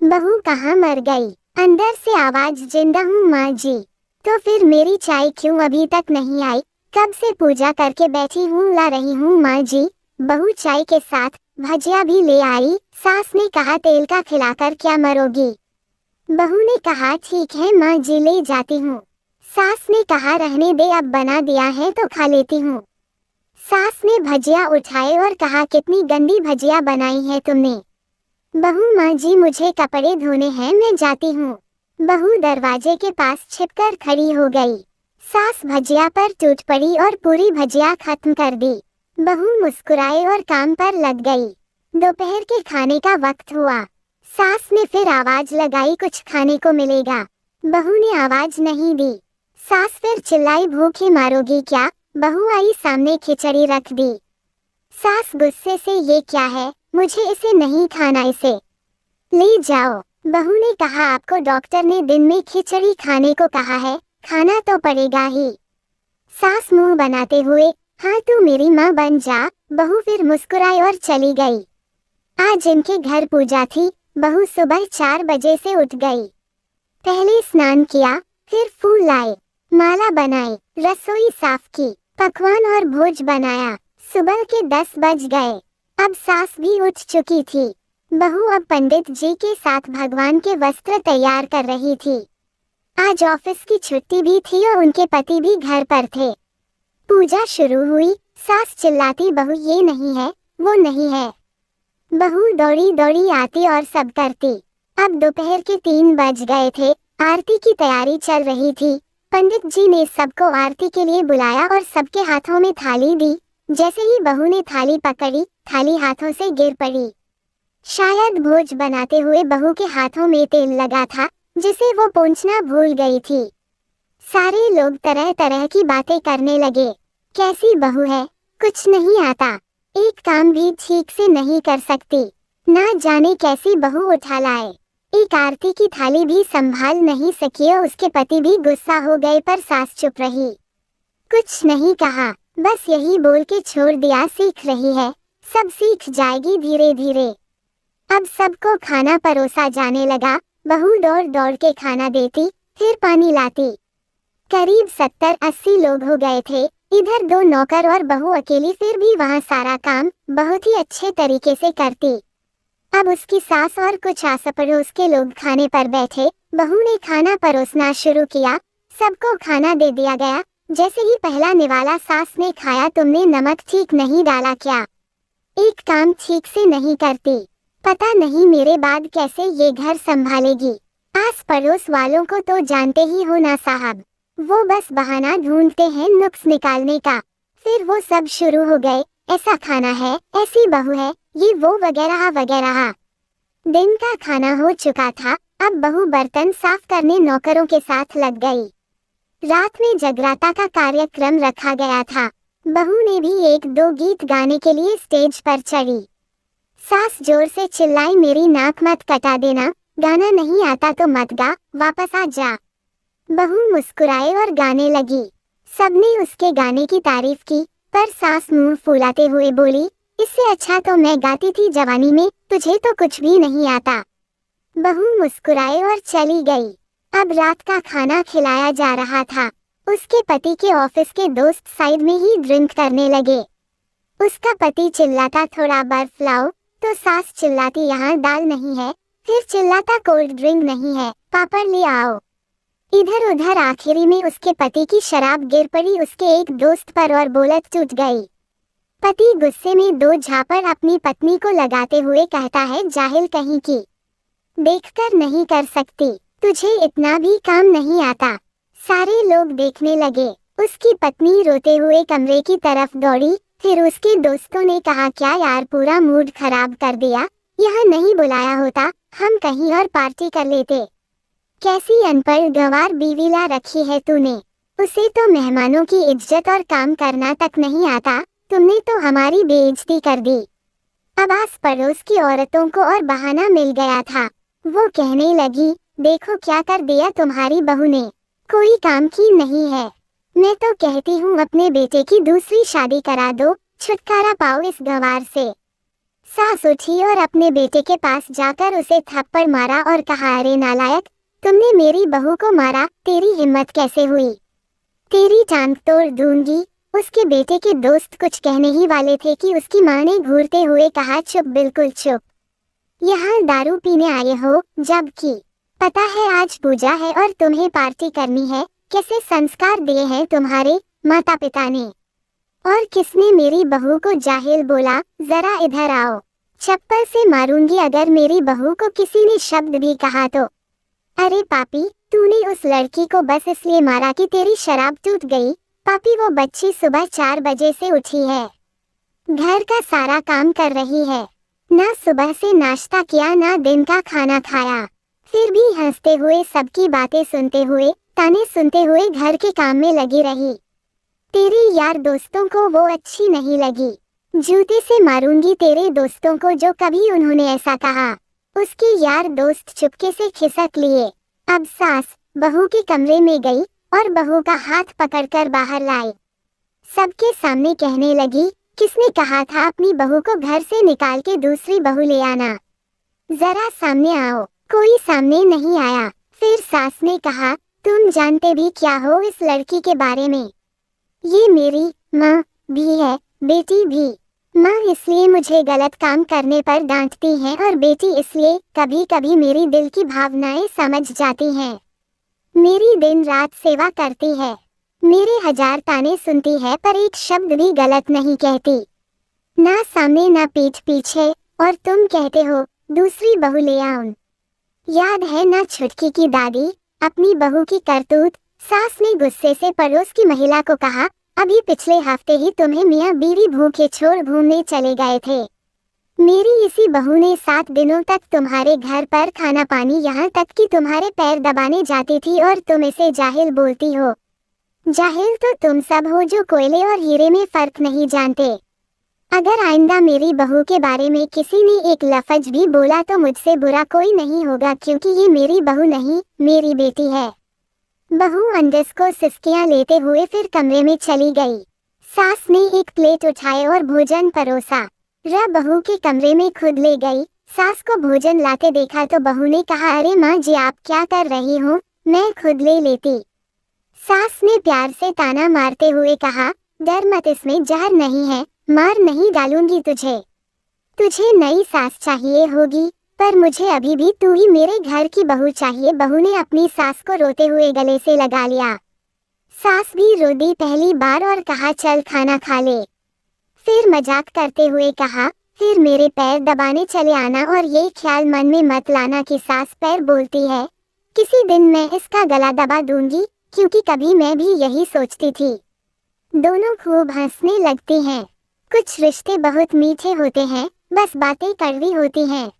बहू कहाँ मर गई? अंदर से आवाज, जिंदा हूँ माँ जी। तो फिर मेरी चाय क्यों अभी तक नहीं आई? कब से पूजा करके बैठी हूँ, ला रही हूँ माँ जी। बहू चाय के साथ भजिया भी ले आई। सास ने कहा तेल का खिलाकर क्या मरोगी? बहू ने कहा ठीक है माँ जी, ले जाती हूँ। सास ने कहा रहने दे, अब बना दिया है तो खा लेती हूँ। सास ने भजिया उठाए और कहा कितनी गंदी भजिया बनाई है तुमने। बहू माँ जी मुझे कपड़े धोने हैं, मैं जाती हूँ। बहू दरवाजे के पास छिपकर खड़ी हो गई। सास भजिया पर टूट पड़ी और पूरी भजिया खत्म कर दी। बहू मुस्कुराए और काम पर लग गई। दोपहर के खाने का वक्त हुआ। सास ने फिर आवाज लगाई, कुछ खाने को मिलेगा? बहू ने आवाज नहीं दी। सास फिर चिल्लाई, भूखे मारोगी क्या? बहू आई सामने, खिचड़ी रख दी। सास गुस्से से, ये क्या है? मुझे इसे नहीं खाना, इसे ले जाओ। बहू ने कहा आपको डॉक्टर ने दिन में खिचड़ी खाने को कहा है, खाना तो पड़ेगा ही। सास मुंह बनाते हुए, हाँ तू मेरी माँ बन जा। बहू फिर मुस्कुराई और चली गई। आज इनके घर पूजा थी। बहू सुबह 4 बजे से उठ गई। पहले स्नान किया, फिर फूल लाए, माला बनाई, रसोई साफ की, पकवान और भोज बनाया। सुबह के 10 बज गए। अब सास भी उठ चुकी थी। बहू अब पंडित जी के साथ भगवान के वस्त्र तैयार कर रही थी। आज ऑफिस की छुट्टी भी थी और उनके पति भी घर पर थे। पूजा शुरू हुई। सास चिल्लाती, बहू ये नहीं है, वो नहीं है। बहू दौड़ी दौड़ी आती और सब करती। अब दोपहर के 3 बज गए थे। आरती की तैयारी चल रही थी। पंडित जी ने सबको आरती के लिए बुलाया और सबके हाथों में थाली दी। जैसे ही बहू ने थाली पकड़ी, थाली हाथों से गिर पड़ी। शायद भोज बनाते हुए बहू के हाथों में तेल लगा था, जिसे वो पोंछना भूल गई थी। सारे लोग तरह तरह की बातें करने लगे। कैसी बहू है, कुछ नहीं आता, एक काम भी ठीक से नहीं कर सकती, ना जाने कैसी बहू उठा लाए। एक आरती की थाली भी संभाल नहीं सकी और उसके पति भी गुस्सा हो गए, पर सास चुप रही, कुछ नहीं कहा, बस यही बोल के छोड़ दिया, सीख रही है, सब सीख जाएगी धीरे धीरे। अब सबको खाना परोसा जाने लगा। बहू दौड़ दौड़ के खाना देती, फिर पानी लाती। करीब 70-80 लोग हो गए थे। इधर 2 नौकर और बहू अकेली, फिर भी वहाँ सारा काम बहुत ही अच्छे तरीके से करती। अब उसकी सास और कुछ आस पड़ोस के लोग खाने पर बैठे। बहू ने खाना परोसना शुरू किया। सबको खाना दे दिया गया। जैसे ही पहला निवाला सास ने खाया, तुमने नमक ठीक नहीं डाला क्या? एक काम ठीक से नहीं करती, पता नहीं मेरे बाद कैसे ये घर संभालेगी। आस पड़ोस वालों को तो जानते ही हो ना साहब, वो बस बहाना ढूंढते हैं नुक्स निकालने का। फिर वो सब शुरू हो गए, ऐसा खाना है, ऐसी बहू है, ये वो वगैरह वगैरह। दिन का खाना हो चुका था। अब बहू बर्तन साफ करने नौकरों के साथ लग गई। रात में जगराता का कार्यक्रम रखा गया था। बहू ने भी 1-2 गीत गाने के लिए स्टेज पर चढ़ी। सास जोर से चिल्लाई, मेरी नाक मत कटा देना, गाना नहीं आता तो मत गा, वापस आ जा। बहू मुस्कुराए और गाने लगी। सबने उसके गाने की तारीफ की, पर सास मुंह फुलाते हुए बोली, इससे अच्छा तो मैं गाती थी जवानी में, तुझे तो कुछ भी नहीं आता। बहू मुस्कुराए और चली गई। अब रात का खाना खिलाया जा रहा था। उसके पति के ऑफिस के दोस्त साइड में ही ड्रिंक करने लगे। उसका पति चिल्लाता, थोड़ा बर्फ लाओ, तो सास चिल्लाती, यहाँ दाल नहीं है, फिर चिल्लाता, कोल्ड ड्रिंक नहीं है, पापड़ ले आओ। इधर उधर आखिरी में उसके पति की शराब गिर पड़ी उसके एक दोस्त पर और बोलत टूट गई। पति गुस्से में 2 झापड़ अपनी पत्नी को लगाते हुए कहता है, जाहिल कहीं की, देखकर नहीं कर सकती, तुझे इतना भी काम नहीं आता। सारे लोग देखने लगे। उसकी पत्नी रोते हुए कमरे की तरफ दौड़ी। फिर उसके दोस्तों ने कहा, क्या यार पूरा मूड खराब कर दिया, यहाँ नहीं बुलाया होता, हम कहीं और पार्टी कर लेते। कैसी अनपढ़ गंवार बीवी ला रखी है तूने, उसे तो मेहमानों की इज्जत और काम करना तक नहीं आता, तुमने तो हमारी बेइज्जती कर दी। अब आस पड़ोस की औरतों को और बहाना मिल गया था। वो कहने लगी, देखो क्या कर दिया तुम्हारी बहू ने, कोई काम की नहीं है। मैं तो कहती हूँ अपने बेटे की दूसरी शादी करा दो, छुटकारा पाओ इस गंवार से। सास उठी और अपने बेटे के पास जाकर उसे थप्पड़ मारा और कहा, अरे नालायक, तुमने मेरी बहू को मारा, तेरी हिम्मत कैसे हुई? तेरी टांग तोड़ दूंगी। उसके बेटे के दोस्त कुछ कहने ही वाले थे कि उसकी मां ने घूरते हुए कहा, चुप, बिल्कुल चुप। यहाँ दारू पीने आए हो, जबकि पता है आज पूजा है और तुम्हें पार्टी करनी है। कैसे संस्कार दिए हैं तुम्हारे माता पिता ने? और किसने मेरी बहू को जाहिल बोला? जरा इधर आओ, चप्पल से मारूंगी अगर मेरी बहू को किसी ने शब्द भी कहा तो। अरे पापी, तूने उस लड़की को बस इसलिए मारा कि तेरी शराब टूट गई। पापी, वो बच्ची सुबह 4 बजे से उठी है, घर का सारा काम कर रही है, ना सुबह से नाश्ता किया ना दिन का खाना खाया, फिर भी हंसते हुए सबकी बातें सुनते हुए, ताने सुनते हुए घर के काम में लगी रही। तेरे यार दोस्तों को वो अच्छी नहीं लगी। जूते से मारूंगी तेरे दोस्तों को जो कभी उन्होंने ऐसा कहा। उसके यार दोस्त चुपके से खिसक लिए। अब सास बहू के कमरे में गई और बहू का हाथ पकड़कर बाहर लाई। सबके सामने कहने लगी, किसने कहा था अपनी बहू को घर से निकाल के दूसरी बहू ले आना? जरा सामने आओ। कोई सामने नहीं आया। फिर सास ने कहा, तुम जानते भी क्या हो इस लड़की के बारे में? ये मेरी माँ भी है, बेटी भी। माँ इसलिए मुझे गलत काम करने पर डांटती हैं और बेटी इसलिए कभी कभी मेरी दिल की भावनाएं समझ जाती हैं। मेरी दिन रात सेवा करती है, मेरे 1000 ताने सुनती है पर एक शब्द भी गलत नहीं कहती, ना सामने ना पीठ पीछे। और तुम कहते हो दूसरी बहू ले आऊं। याद है ना छुटकी की दादी, अपनी बहू की करतूत? सास ने गुस्से से पड़ोस की महिला को कहा, अभी पिछले हफ्ते ही तुम्हें मियाँ बीवी भूखे छोड़ घूमने चले गए थे। मेरी इसी बहू ने 7 दिनों तक तुम्हारे घर पर खाना पानी, यहाँ तक कि तुम्हारे पैर दबाने जाती थी और तुम इसे जाहिल बोलती हो। जाहिल तो तुम सब हो जो कोयले और हीरे में फर्क नहीं जानते। अगर आइंदा मेरी बहू के बारे में किसी ने एक लफ्ज भी बोला तो मुझसे बुरा कोई नहीं होगा, क्योंकि ये मेरी बहू नहीं, मेरी बेटी है। बहू अंडस को सिसकियां लेते हुए फिर कमरे में चली गई। सास ने एक प्लेट उठाए और भोजन परोसा। बहू के कमरे में खुद ले गई। सास को भोजन लाते देखा तो बहू ने कहा, अरे माँ जी, आप क्या कर रही हो, मैं खुद ले लेती। सास ने प्यार से ताना मारते हुए कहा, डर मत, इसमें जहर नहीं है, मार नहीं डालूंगी तुझे। तुझे नई सास चाहिए होगी, पर मुझे अभी भी तू ही मेरे घर की बहू चाहिए। बहू ने अपनी सास को रोते हुए गले से लगा लिया। सास भी रो दी पहली बार और कहा, चल खाना खा ले। फिर मजाक करते हुए कहा, फिर मेरे पैर दबाने चले आना और ये ख्याल मन में मत लाना कि सास पैर बोलती है। किसी दिन मैं इसका गला दबा दूंगी, क्योंकि कभी मैं भी यही सोचती थी। दोनों खूब हंसने लगती हैं। कुछ रिश्ते बहुत मीठे होते हैं, बस बातें कड़वी होती हैं।